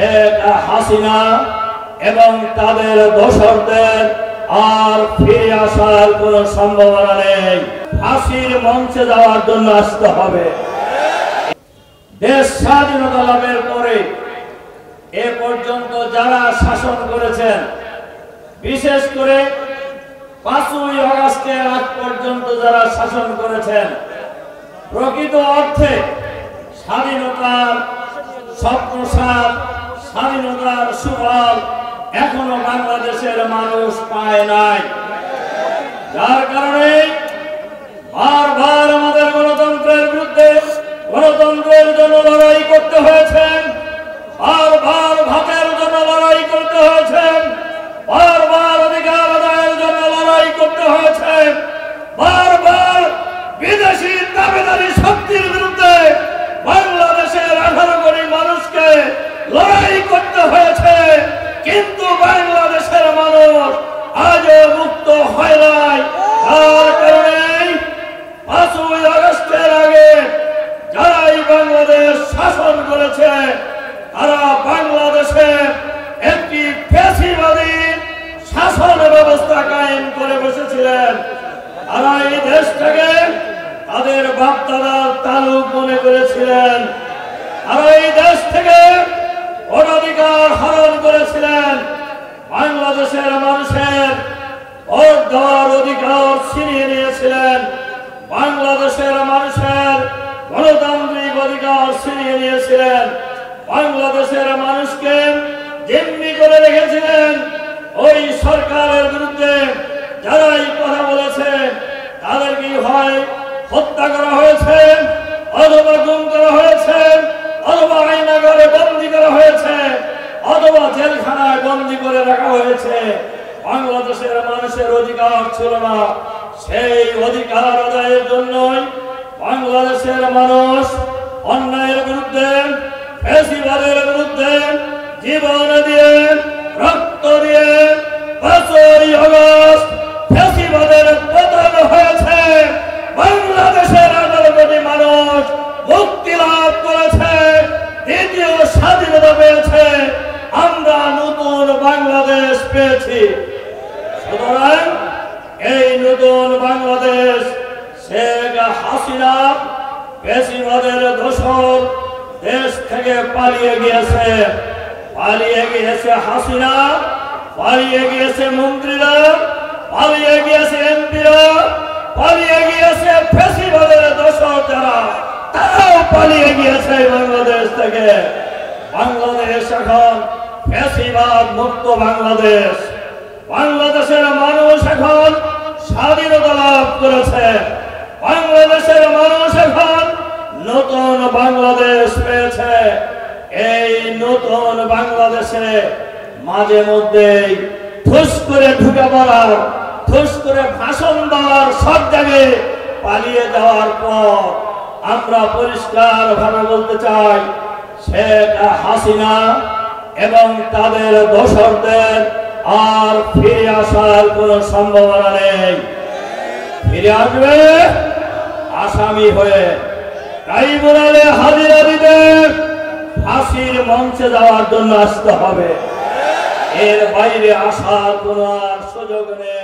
শেখ হাসিনা এবং তাদের দোসরদের আর ফিরে আসার কোন সম্ভাবনা নেই। ফাঁসির মঞ্চে যাওয়ার জন্য আসতে হবে। দেশ স্বাধীনতা লাভের পরে এ পর্যন্ত যারা শাসন করেছেন, বিশেষ করে 5ই আগস্টের আগ পর্যন্ত যারা শাসন করেছেন, প্রকৃত অর্থে স্বাধীনতার স্বপ্নসাদ, স্বাধীনতার সুফল এখনো বাংলাদেশের মানুষ পায় নাই। যার কারণে বারবার আমাদের গণতন্ত্রের বিরুদ্ধে, গণতন্ত্রের জন্য লড়াই করতে হয়েছে, বারবার ভাতের জন্য লড়াই করতে হয়েছে, বারবার অধিকার আদায়ের জন্য লড়াই করতে হয়েছে, বারবার বিদেশি দাবিদারি শক্তির বিরুদ্ধে বাংলাদেশের 18 কোটি মানুষকে লড়াই করতে হয়েছে। কিন্তু বাংলাদেশের মানুষ আজও মুক্ত হয় নাই। তার কারণে 5ই আগস্টের আগে যারাই বাংলাদেশ শাসন করেছে, তারা বাংলাদেশে একটি ফ্যাসিবাদী শাসন ব্যবস্থা কায়েম করে বসেছিলেন। তারা এই দেশটাকে তাদের বাপদাদার তালুক মনে করেছিলেন। তারা এই দেশ থেকে ভোটাধিকার হরণ করেছিলেন। বাংলাদেশের মানুষের ভোট দেওয়ার অধিকার ছিনিয়ে নিয়েছিলেন। বাংলাদেশের মানুষের গণতান্ত্রিক অধিকার ছিনিয়ে নিয়েছিলেন। বাংলাদেশের মানুষকে জিম্মি করে রেখেছিলেন। ওই সরকারের বিরুদ্ধে যারাই কথা বলেছে তাদেরকে হয় হত্যা করা হয়েছে, অথবা গুম করা হয়েছে, অথবা আয়নাঘরে বন্দী করা হয়েছে, অথবা জেলখানায় বন্দী করে রাখা হয়েছে। বাংলাদেশের মানুষের অধিকার ছিল না। সেই অধিকার আদায়ের জন্যই বাংলাদেশের মানুষ অন্যায়ের বিরুদ্ধে, ফ্যাসিবাদের বিরুদ্ধে জীবন দিয়ে, রক্ত দিয়ে 5ই আগস্ট ফ্যাসিবাদের পতন হয়েছে। বাংলাদেশের 18 কোটি মানুষ মুক্তি লাভ করেছে, দ্বিতীয় স্বাধীনতা পেয়েছে। আমরা নতুন বাংলাদেশ পেয়েছি। সুতরাং এই নতুন বাংলাদেশ শেখ হাসিনা ফ্যাসিবাদের দোসর দেশ থেকে পালিয়ে গিয়েছে। পালিয়ে গিয়েছে হাসিনা, পালিয়ে গিয়েছে মন্ত্রীরা, পালিয়ে গিয়েছে এমপিরা, পালিয়ে গিয়েছে ফ্যাসিবাদের দোসর যারা, তারাও পালিয়ে গিয়েছে বাংলাদেশ থেকে। বাংলাদেশ এখন ফ্যাসিবাদ মুক্ত বাংলাদেশ। বাংলাদেশের মানুষ এখন স্বাধীনতা লাভ করেছে। বাংলাদেশের মানুষ এখন নতুন বাংলাদেশ পেয়েছে। এই নতুন বাংলাদেশে মাঝে মধ্যেই ঠুস করে ঢুকে পড়ার, ঠুস করে ভাষণ দেওয়ার, সব জায়গায় পালিয়ে যাওয়ার পর আমরা পরিষ্কার ভাবে বলতে চাই, শেখ হাসিনা এবং তাদের দোসরদের আর ফিরে আসার কোন সম্ভাবনা নেই। ফিরে আসবে আসামি হয়ে, ট্রাইব্যুনালে হাজিরা দিতে, ফাঁসির মঞ্চে যাওয়ার জন্য আসতে হবে। এর বাইরে আসার কোন সুযোগ নেই।